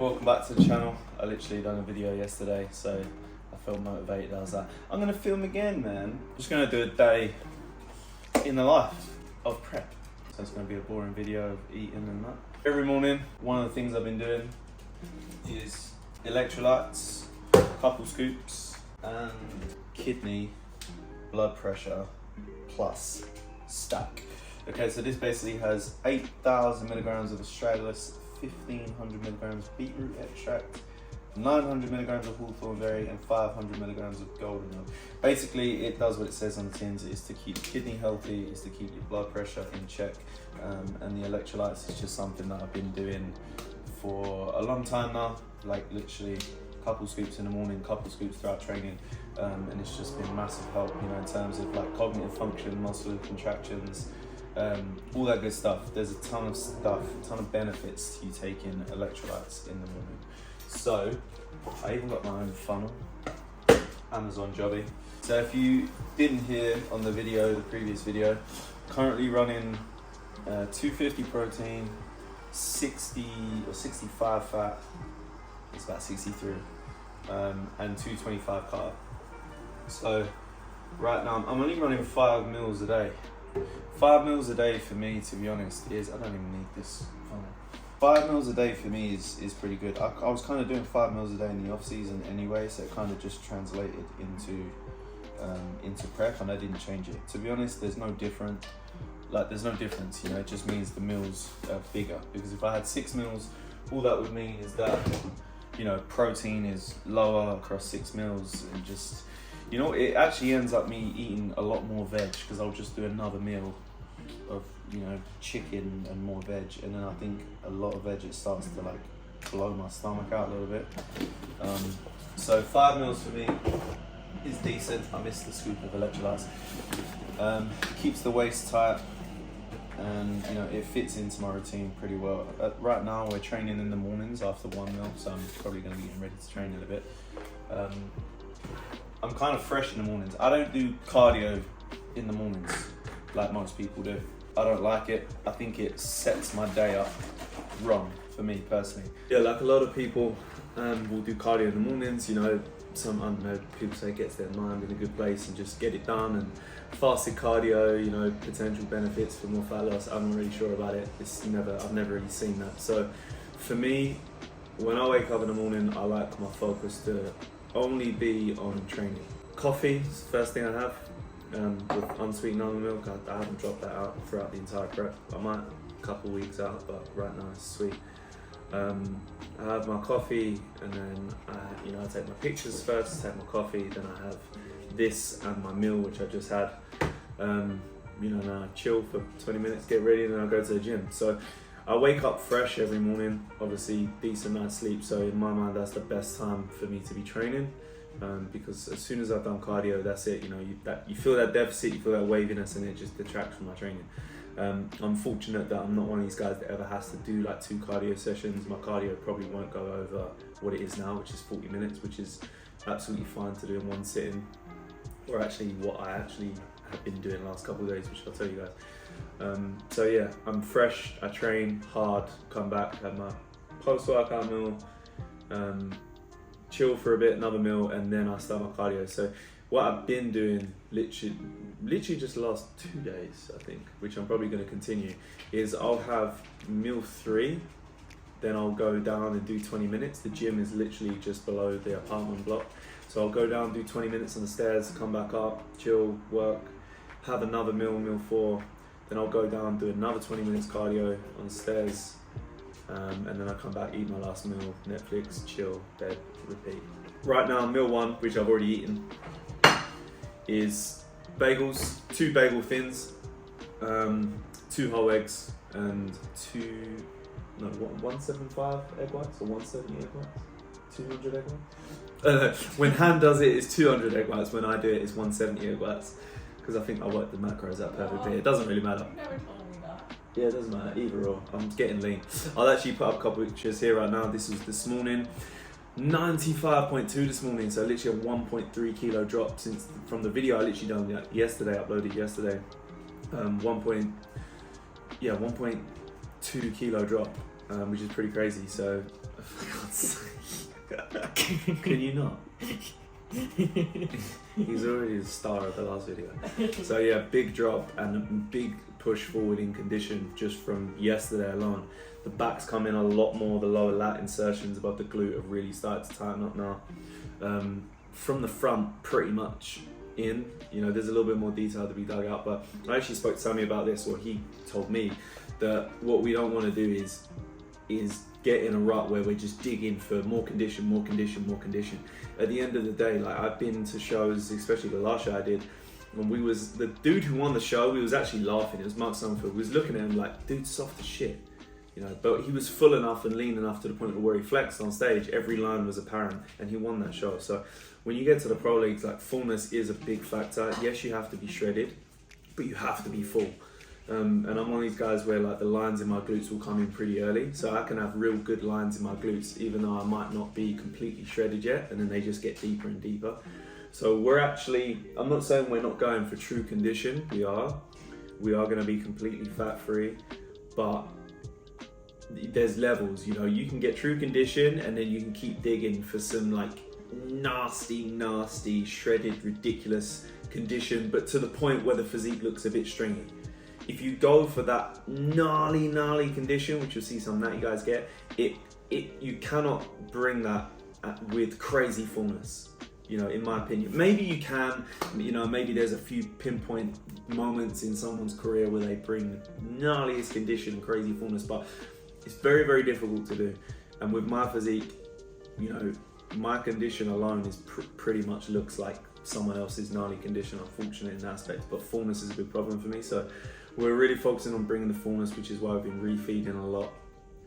Welcome back to the channel. I literally done a video yesterday, so I felt motivated. I was like, I'm gonna film again, man. I'm just gonna do a day in the life of prep. So it's gonna be a boring video of eating and that. Every morning, one of the things I've been doing is electrolytes, couple scoops, and kidney blood pressure plus stack. Okay, so this basically has 8,000 milligrams of astragalus, 1,500 milligrams beetroot extract, 900 milligrams of hawthorn berry, and 500 milligrams of golden milk. Basically, it does what it says on the tins. It's to keep your kidney healthy, it's to keep your blood pressure in check, and the electrolytes is just something that I've been doing for a long time now, like literally a couple scoops in the morning, couple scoops throughout training, and it's just been massive help, you know, in terms of like cognitive function, muscle contractions, all that good stuff. There's a ton of stuff, a ton of benefits to you taking electrolytes in the morning. So I even got my own funnel, Amazon jobby. So if you didn't hear on the video, the previous video, currently running 250 protein, 60 or 65 fat, it's about 63, and 225 carb. So right now I'm only running 5 meals a day. 5 meals a day for me, to be honest, is, I don't even need this funnel. 5 meals a day for me is pretty good. I was kind of doing 5 meals a day in the off season anyway, so it kind of just translated into prep, and I didn't change it. To be honest, there's no difference, you know, it just means the meals are bigger, because if I had 6 meals, all that would mean is that, you know, protein is lower across 6 meals, and just, you know, it actually ends up me eating a lot more veg, because I'll just do another meal of, you know, chicken and more veg, and then I think a lot of veg, it starts to like blow my stomach out a little bit. So 5 meals for me is decent. I missed the scoop of electrolytes. Keeps the waist tight, and you know, it fits into my routine pretty well. Right now we're training in the mornings after 1 meal, so I'm probably going to be getting ready to train in a bit. I'm kind of fresh in the mornings. I don't do cardio in the mornings like most people do. I don't like it. I think it sets my day up wrong for me personally. Yeah, like a lot of people will do cardio in the mornings, you know, some, I don't know, people say it gets their mind in a good place and just get it done, and fasted cardio, you know, potential benefits for more fat loss. I'm not really sure about it. I've never really seen that. So for me, when I wake up in the morning, I like my focus to only be on training. Coffee is the first thing I have, with unsweetened almond milk. I haven't dropped that out throughout the entire prep. I might a couple weeks out, but right now it's sweet. I have my coffee, and then you know, I take my pictures first, take my coffee, then I have this and my meal, which I just had. You know, and I chill for 20 minutes, get ready, and then I go to the gym. So I wake up fresh every morning, obviously decent night's sleep, so in my mind that's the best time for me to be training, because as soon as I've done cardio, that's it. You know, you feel that deficit, you feel that waviness, and it just detracts from my training. I'm fortunate that I'm not one of these guys that ever has to do like 2 cardio sessions. My cardio probably won't go over what it is now, which is 40 minutes, which is absolutely fine to do in one sitting, or actually what I actually have been doing the last couple of days, which I'll tell you guys. So yeah, I'm fresh, I train hard, come back, have my post-workout meal, chill for a bit, another meal, and then I start my cardio. So what I've been doing literally just the last 2 days, I think, which I'm probably going to continue, is I'll have meal 3, then I'll go down and do 20 minutes. The gym is literally just below the apartment block. So I'll go down, do 20 minutes on the stairs, come back up, chill, work, have another meal 4, then I'll go down, do another 20 minutes cardio on the stairs, and then I come back, eat my last meal, Netflix, chill, bed, repeat. Right now, meal 1, which I've already eaten, is bagels, 2 bagel thins, 2 whole eggs, and 175 egg whites, or 170 egg whites, 200 egg whites. When Han does it, it's 200 egg whites. When I do it, it's 170 egg whites, because I think I worked the macros out perfectly. It doesn't really matter. Never told me that. Yeah, it doesn't matter, either or. I'm getting lean. I'll actually put up a couple of pictures here right now. This was this morning. 95.2 this morning, so literally a 1.3 kilo drop since from the video I literally done yesterday, uploaded yesterday. 1.2 kilo drop, which is pretty crazy. So For God's sake. Can you not? He's already the star of the last video. So yeah, big drop and a big push forward in condition just from yesterday alone. The back's come in a lot more, the lower lat insertions above the glute have really started to tighten up now. From the front, pretty much in, you know, there's a little bit more detail to be dug out, but I actually spoke to Sammy about this, or he told me that what we don't want to do is get in a rut where we're just digging for more condition, more condition, more condition. At the end of the day, like I've been to shows, especially the last show I did, when the dude who won the show, we was actually laughing, it was Mark Summerfield, we was looking at him like, dude's soft as shit. You know, but he was full enough and lean enough to the point where he flexed on stage, every line was apparent, and he won that show. So when you get to the pro leagues, like fullness is a big factor. Yes, you have to be shredded, but you have to be full. And I'm one of these guys where like the lines in my glutes will come in pretty early, so I can have real good lines in my glutes even though I might not be completely shredded yet, and then they just get deeper and deeper. So I'm not saying we're not going for true condition, we are going to be completely fat free, but there's levels, you know, you can get true condition and then you can keep digging for some like nasty shredded ridiculous condition, but to the point where the physique looks a bit stringy. If you go for that gnarly condition, which you'll see some that you guys get, you cannot bring that with crazy fullness, you know, in my opinion. Maybe you can, you know, maybe there's a few pinpoint moments in someone's career where they bring gnarliest condition, crazy fullness, but it's very, very difficult to do. And with my physique, you know, my condition alone is pretty much looks like someone else's gnarly condition, unfortunately in that aspect, but fullness is a big problem for me. So we're really focusing on bringing the fullness, which is why I've been refeeding a lot.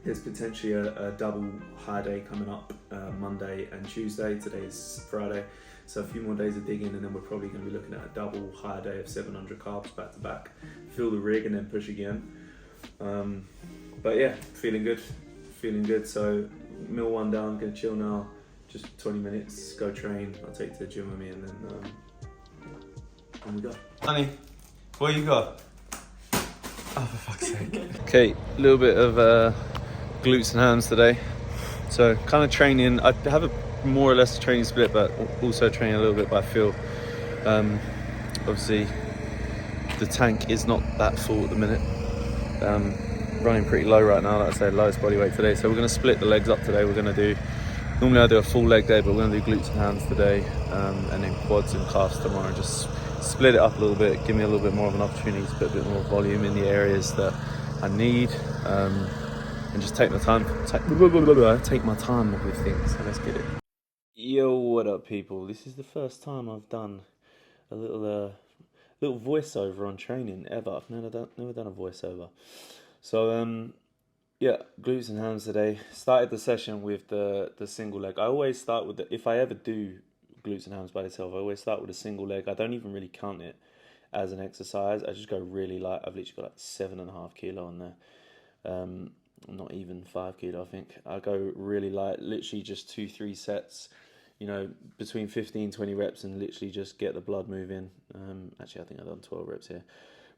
There's potentially a double high day coming up Monday and Tuesday. Today's Friday, so a few more days of digging, and then we're probably going to be looking at a double high day of 700 carbs back to back. Fill the rig and then push again. But yeah, feeling good. So meal one down, gonna chill now. Just 20 minutes, go train. I'll take to the gym with me, and then we go. Honey, what you got? Oh, for fuck's sake. Okay, a little bit of glutes and hams today. So kind of training, I have a more or less training split, but also training a little bit by feel. Obviously, the tank is not that full at the minute. Running pretty low right now, like I said, lowest body weight today. So we're going to split the legs up today. Normally I do a full leg day, but we're going to do glutes and hams today, and then quads and calves tomorrow. Just split it up a little bit, give me a little bit more of an opportunity to put a bit more volume in the areas that I need, and just take my time with things. So let's get it. Yo, what up people? This is the first time I've done a little voiceover on training ever. I've never done a voiceover. So yeah, glutes and hams today. Started the session with the single leg. I always start with if I ever do glutes and hams by itself, I always start with a single leg. I don't even really count it as an exercise. I just go really light. I've literally got like 7.5 kilo on there. Not even 5 kilo, I think. I go really light, literally just 2-3 sets, you know, between 15-20 reps, and literally just get the blood moving. Actually, I think I've done 12 reps here.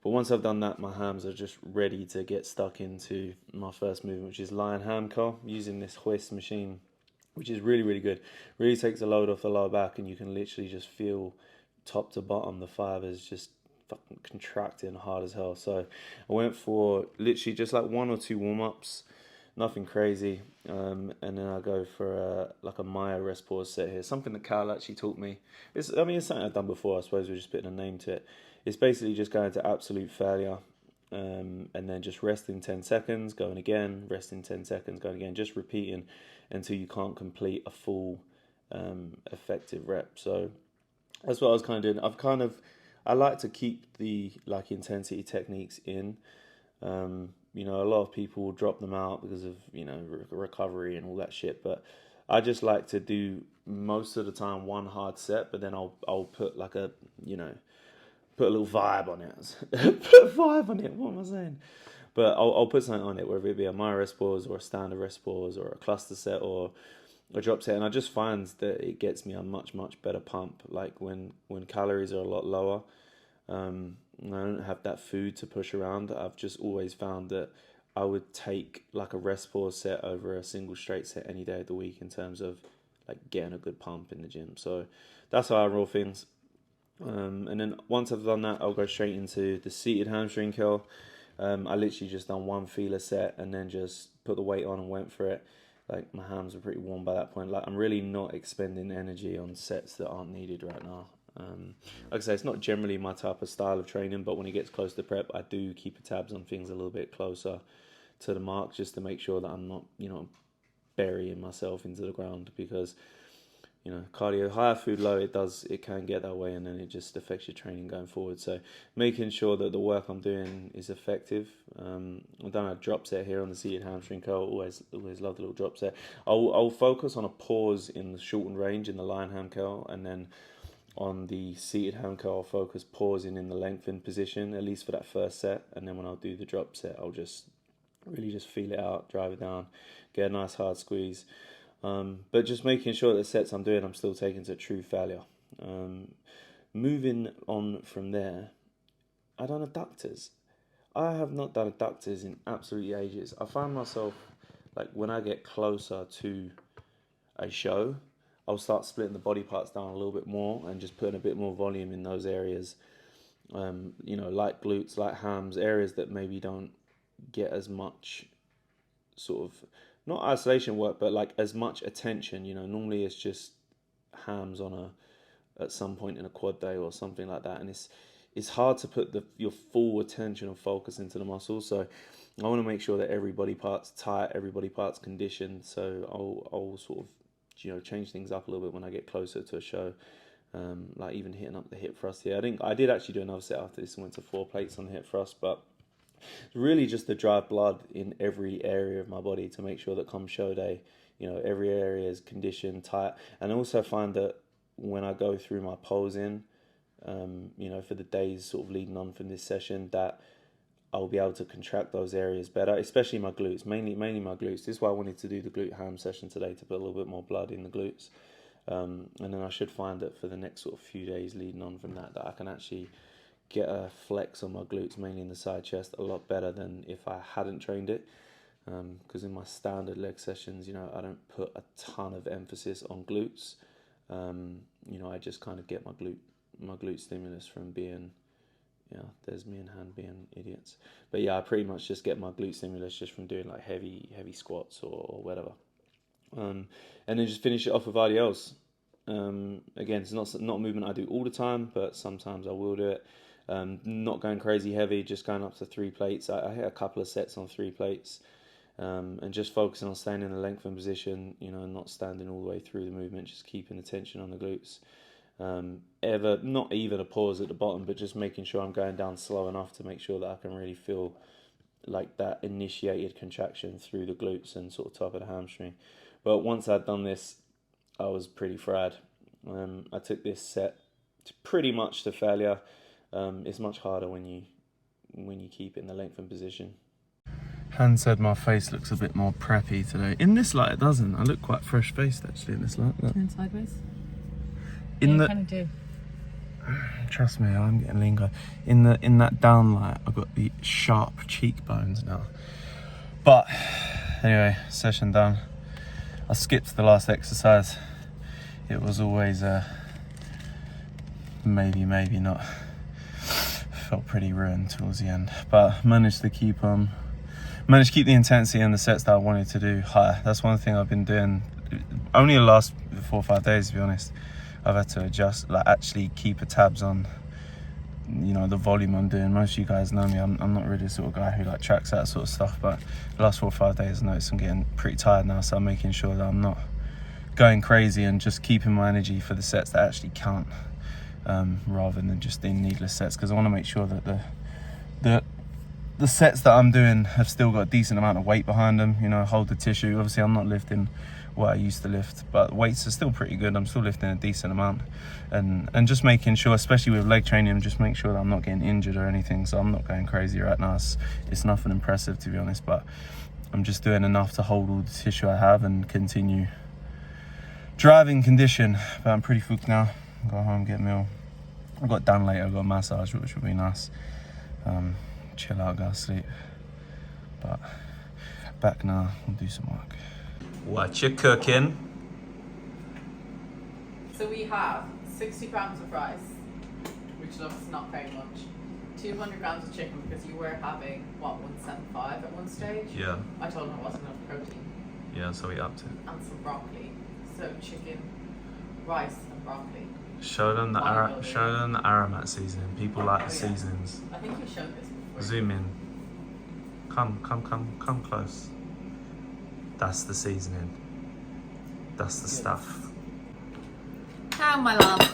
But once I've done that, my hams are just ready to get stuck into my first movement, which is lion ham curl, using this hoist machine, which is really, really good. Really takes a load off the lower back, and you can literally just feel top to bottom the fibers just fucking contracting hard as hell. So I went for literally just like 1 or 2 warm-ups, nothing crazy, and then I go for like a Maya rest pause set here, something that Cal actually taught me. It's something I've done before. I suppose we're just putting a name to it. It's basically just going to absolute failure, and then just resting 10 seconds, going again, resting 10 seconds, going again, just repeating until you can't complete a full effective rep. So that's what I was kind of doing. I like to keep the like intensity techniques in. You know, a lot of people will drop them out because of, you know, recovery and all that shit, but I just like to do most of the time one hard set, but then I'll put like a, you know, put a little vibe on it. Put a vibe on it, what am I saying? But I'll put something on it, whether it be a Maya rest pause or a standard rest pause or a cluster set or a drop set, and I just find that it gets me a much better pump. Like when calories are a lot lower, I don't have that food to push around. I've just always found that I would take like a rest pause set over a single straight set any day of the week in terms of like getting a good pump in the gym. So that's how I roll things. And then once I've done that, I'll go straight into the seated hamstring curl. I literally just done one feeler set and then just put the weight on and went for it. Like my hands were pretty warm by that point. Like I'm really not expending energy on sets that aren't needed right now. Like I say, it's not generally my type of style of training, but when it gets close to prep, I do keep tabs on things a little bit closer to the mark, just to make sure that I'm not, burying myself into the ground, because, cardio, higher food low, it can get that way, and then it just affects your training going forward. So making sure that the work I'm doing is effective. I've done a drop set here on the seated hamstring curl. Always love the little drop set. I'll focus on a pause in the shortened range in the lion ham curl, and then on the seated ham curl, I'll focus pausing in the lengthened position, at least for that first set. And then when I'll do the drop set, I'll just really just feel it out, drive it down, get a nice hard squeeze. But just making sure that the sets I'm doing, I'm still taking to true failure. Moving on from there, I done adductors. I have not done adductors in absolutely ages. I find myself, like when I get closer to a show, I'll start splitting the body parts down a little bit more and just putting a bit more volume in those areas, like glutes, like hams, areas that maybe don't get as much sort of, not isolation work, but like as much attention. Normally it's just hams at some point in a quad day or something like that, and it's hard to put your full attention and focus into the muscles. So I want to make sure that every body part's tight, every body part's conditioned. So I'll sort of change things up a little bit when I get closer to a show, like even hitting up the hip thrust here. I did actually do another set after this and went to 4 plates on the hip thrust, but it's really just to drive blood in every area of my body to make sure that come show day, every area is conditioned, tight. And I also find that when I go through my posing, for the days sort of leading on from this session, that I'll be able to contract those areas better, especially my glutes, mainly my glutes. This is why I wanted to do the glute ham session today, to put a little bit more blood in the glutes. And then I should find that for the next sort of few days leading on from that I can actually get a flex on my glutes, mainly in the side chest, a lot better than if I hadn't trained it. Because in my standard leg sessions, I don't put a ton of emphasis on glutes. I just kind of get my glute stimulus from being, there's me and Han being idiots. But yeah, I pretty much just get my glute stimulus just from doing like heavy squats or whatever. And then just finish it off with RDLs. Again, it's not a movement I do all the time, but sometimes I will do it. Not going crazy heavy, just going up to 3 plates. I hit a couple of sets on 3 plates, and just focusing on staying in a lengthened position, and not standing all the way through the movement, just keeping the tension on the glutes. Not even a pause at the bottom, but just making sure I'm going down slow enough to make sure that I can really feel like that initiated contraction through the glutes and sort of top of the hamstring. But once I'd done this, I was pretty fried. I took this set pretty much to failure. It's much harder when you keep it in the lengthened position. Han said my face looks a bit more preppy today. In this light, it doesn't. I look quite fresh-faced actually in this light. Look. Turn sideways. You kind of do. Trust me, I'm getting lean, guy. In that down light, I've got the sharp cheekbones now. But anyway, session done. I skipped the last exercise. It was always maybe not. Felt pretty ruined towards the end, but managed to keep the intensity and the sets that I wanted to do higher. That's one thing I've been doing only the last 4 or 5 days, to be honest. I've had to adjust, like actually keep a tabs on, the volume I'm doing. Most of you guys know me. I'm not really the sort of guy who like tracks that sort of stuff, but the last 4 or 5 days I noticed I'm getting pretty tired now, so I'm making sure that I'm not going crazy and just keeping my energy for the sets that actually count, rather than just doing needless sets, because I want to make sure that the sets that I'm doing have still got a decent amount of weight behind them, hold the tissue. Obviously I'm not lifting what I used to lift, but weights are still pretty good. I'm still lifting a decent amount, and just making sure, especially with leg training, just make sure that I'm not getting injured or anything. So I'm not going crazy right now. It's nothing impressive, to be honest, but I'm just doing enough to hold all the tissue I have and continue driving condition. But I'm pretty fucked now. Go home, get a meal. I got done later, I got a massage, which would be nice. Chill out, go to sleep. But back now. We'll do some work. What you cooking? So we have 60 grams of rice, which looks not very much. 200 grams of chicken, because you were having, what, 175 at one stage? Yeah. I told him it wasn't enough protein. Yeah, so we upped it. And some broccoli. So chicken, rice and broccoli. Show them the aromat seasoning. People like the seasonings. I think you showed this before. Zoom in. Come close. That's the seasoning. That's the stuff. How, my love?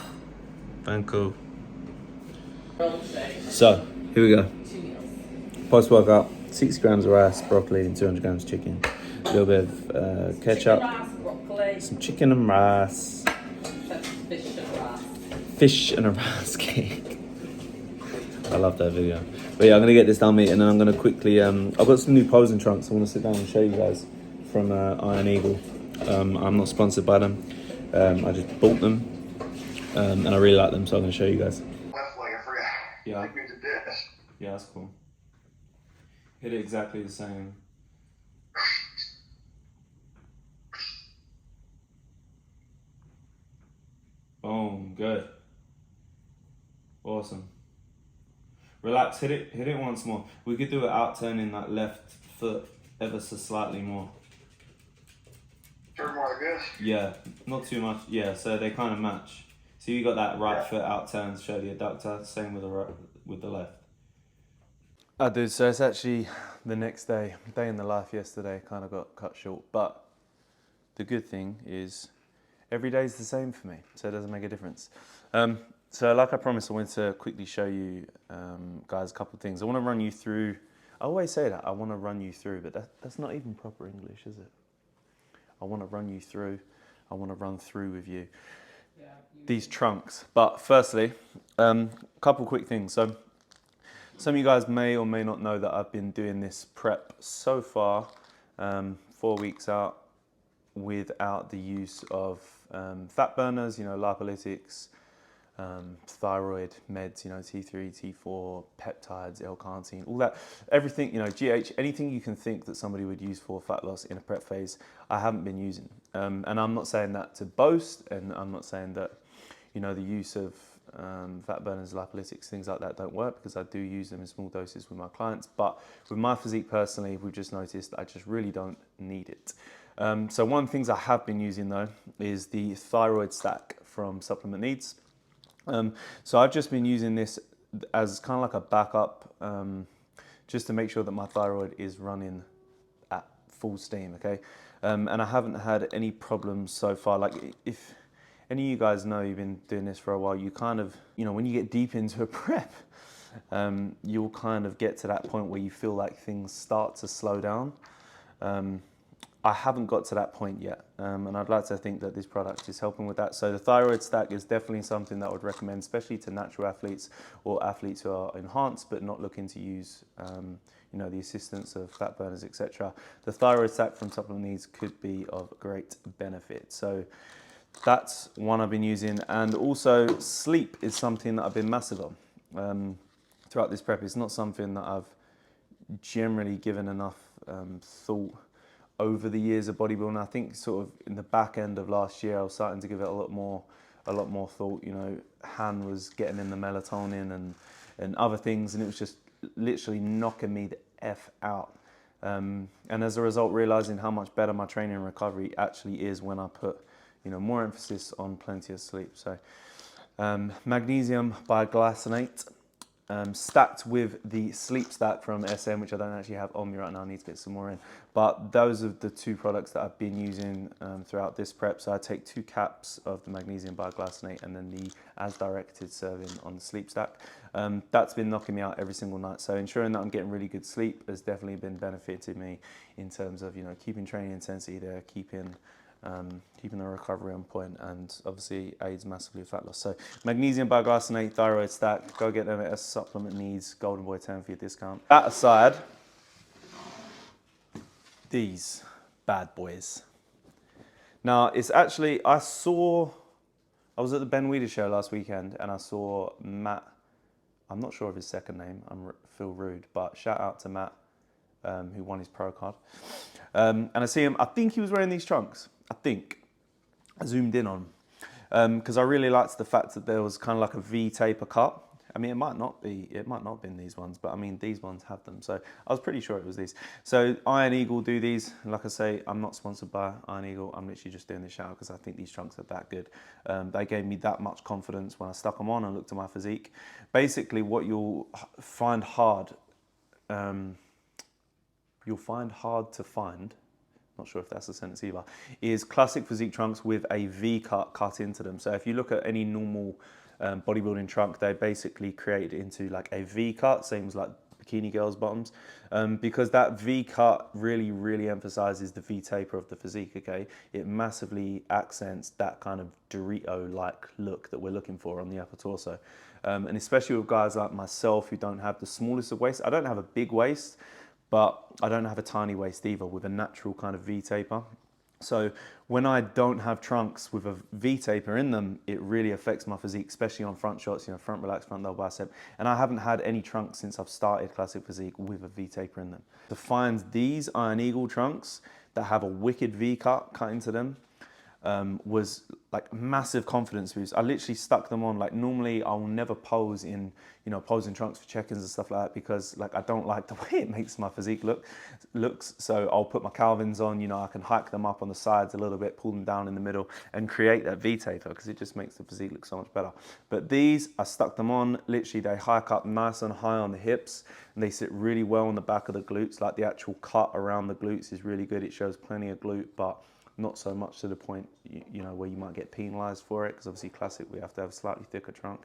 Thank you. So, here we go. 2 meals. Post-workout, 60 grams of rice, broccoli, and 200 grams of chicken. A little bit of ketchup. Chicken, rice, broccoli. Some chicken and rice. Fish and rice. Fish and a rice cake. I love that video. But yeah, I'm gonna get this done, mate, and then I'm gonna quickly. I've got some new posing trunks. I want to sit down and show you guys from Iron Eagle. I'm not sponsored by them. I just bought them, and I really like them, so I'm gonna show you guys. Left leg, I forgot. Yeah. Like we did this. Yeah, that's cool. Hit it exactly the same. Boom, good. Awesome. Relax, hit it once more. We could do it out turning that left foot ever so slightly more. Turn more like this. Yeah, not too much. Yeah, so they kind of match. So you got that right foot out turn to show the adductor, same with the right, with the left. Dude, so it's actually the next day in the life yesterday kind of got cut short, but the good thing is every day is the same for me, so it doesn't make a difference. So like I promised, I wanted to quickly show you guys a couple of things. I want to run you through, I always say that, I want to run you through, but that's not even proper English, is it? I want to run you through, I want to run through with you these trunks. But firstly, a couple quick things. So some of you guys may or may not know that I've been doing this prep so far, 4 weeks out, without the use of fat burners, you know, lipolytics, thyroid meds, you know, T3, T4, peptides, L-carnitine, all that, everything, you know, GH, anything you can think that somebody would use for fat loss in a prep phase, I haven't been using. And I'm not saying that to boast, and I'm not saying that, you know, the use of fat burners, lipolytics, things like that don't work, because I do use them in small doses with my clients. But with my physique personally, we've just noticed that I just really don't need it. So one of the things I have been using though is the thyroid stack from Supplement Needs. So I've just been using this as kind of like a backup, just to make sure that my thyroid is running at full steam, okay? And I haven't had any problems so far. Like, if any of you guys know you've been doing this for a while, you kind of, you know, when you get deep into a prep, you'll kind of get to that point where you feel like things start to slow down. I haven't got to that point yet, and I'd like to think that this product is helping with that. So the thyroid stack is definitely something that I would recommend, especially to natural athletes or athletes who are enhanced but not looking to use, you know, the assistance of fat burners, etc. The thyroid stack from Supplement Needs could be of great benefit. So that's one I've been using, and also sleep is something that I've been massive on throughout this prep. It's not something that I've generally given enough thought over the years of bodybuilding. I think sort of in the back end of last year, I was starting to give it a lot more thought. You know, Han was getting in the melatonin and other things, and it was just literally knocking me the F out. And as a result, realizing how much better my training and recovery actually is when I put, you know, more emphasis on plenty of sleep. So magnesium biglycinate, stacked with the sleep stack from SM, which I don't actually have on me right now. I need to get some more in. But those are the two products that I've been using throughout this prep. So I take 2 caps of the magnesium biglycinate and then the as directed serving on the sleep stack. That's been knocking me out every single night. So ensuring that I'm getting really good sleep has definitely been benefiting me in terms of, you know, keeping training intensity there, keeping the recovery on point, and obviously aids massively with fat loss. So magnesium biglycinate, thyroid stack, go get them at Supplement Needs, Golden Boy 10 for your discount. That aside, these bad boys. Now it's actually, I was at the Ben Weeder show last weekend, and I saw Matt, I'm not sure of his second name, I feel rude, but shout out to Matt. who won his pro card. And I see him, I think he was wearing these trunks. I zoomed in on him. Because I really liked the fact that there was kind of like a V taper cut. I mean, it might not have been these ones, but I mean, these ones have them. So I was pretty sure it was these. So Iron Eagle do these. Like I say, I'm not sponsored by Iron Eagle. I'm literally just doing this shout because I think these trunks are that good. They gave me that much confidence when I stuck them on and looked at my physique. Basically, what you'll find hard to find, not sure if that's a sentence either, is Classic Physique trunks with a V cut into them. So if you look at any normal bodybuilding trunk, they basically create it into like a V cut, same as like bikini girls' bottoms, because that V cut really emphasizes the V taper of the physique, okay? It massively accents that kind of Dorito-like look that we're looking for on the upper torso. And especially with guys like myself who don't have the smallest of waist. I don't have a big waist, but I don't have a tiny waist either with a natural kind of V taper. So when I don't have trunks with a V taper in them, it really affects my physique, especially on front shots, you know, front relaxed, front double bicep. And I haven't had any trunks since I've started Classic Physique with a V taper in them. To find these Iron Eagle trunks that have a wicked V cut into them was like massive confidence boost. I literally stuck them on. Like normally I will never pose in, you know, posing trunks for check-ins and stuff like that because like I don't like the way it makes my physique looks. So I'll put my Calvins on, you know, I can hike them up on the sides a little bit, pull them down in the middle and create that V taper because it just makes the physique look so much better. But these, I stuck them on, literally they hike up nice and high on the hips and they sit really well on the back of the glutes. Like the actual cut around the glutes is really good. It shows plenty of glute, but not so much to the point, you know, where you might get penalized for it, because obviously Classic, we have to have a slightly thicker trunk.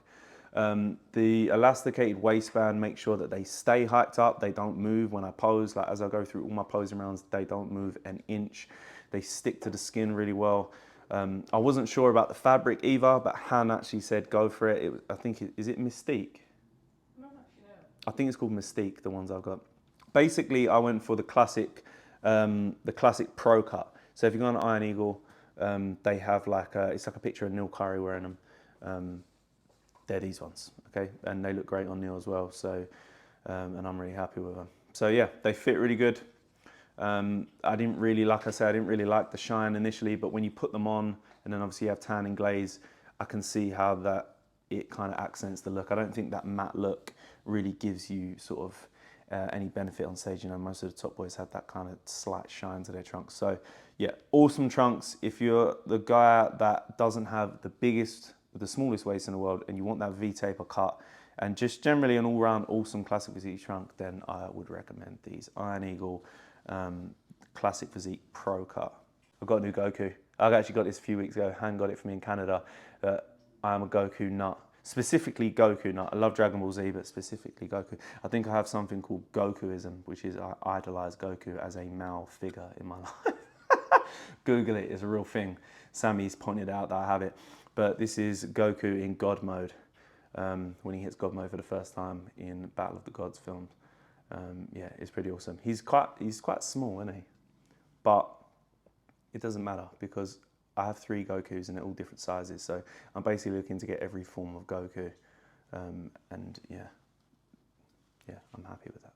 The elasticated waistband, make sure that they stay hiked up, they don't move when I pose. Like as I go through all my posing rounds, they don't move an inch. They stick to the skin really well. I wasn't sure about the fabric either, but Han actually said go for it. I think, is it Mystique? I think it's called Mystique, the ones I've got. Basically, I went for the Classic Pro Cut. So if you go on Iron Eagle, they have like it's like a picture of Neil Curry wearing them. They're these ones, okay? And they look great on Neil as well. So, and I'm really happy with them. So yeah, they fit really good. I didn't really, like I said, I didn't really like the shine initially, but when you put them on and then obviously you have tan and glaze, I can see how that it kind of accents the look. I don't think that matte look really gives you sort of any benefit on stage. You know, most of the top boys have that kind of slight shine to their trunks. So yeah, awesome trunks. If you're the guy that doesn't have the smallest waist in the world and you want that V taper cut and just generally an all-round awesome Classic Physique trunk, then I would recommend these Iron Eagle Classic Physique Pro Cut. I've got a new Goku. I actually got this a few weeks ago. Han got it for me in Canada. I am a Goku nut. Specifically Goku nut. I love Dragon Ball Z, but specifically Goku. I think I have something called Gokuism, which is I idolize Goku as a male figure in my life. Google it, it's a real thing. Sammy's pointed out that I have it. But this is Goku in God mode, when he hits God mode for the first time in Battle of the Gods films. Yeah, it's pretty awesome. He's quite small, isn't he? But it doesn't matter because I have 3 Gokus and they're all different sizes. So I'm basically looking to get every form of Goku. And yeah, I'm happy with that.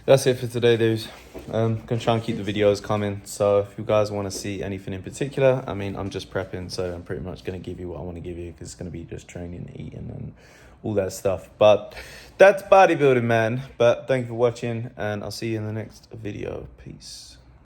That's it for today, dudes. Gonna try and keep the videos coming. So if you guys want to see anything in particular, I mean, I'm just prepping, so I'm pretty much gonna give you what I want to give you because it's gonna be just training, eating, and all that stuff. But that's bodybuilding, man. But thank you for watching, and I'll see you in the next video. Peace.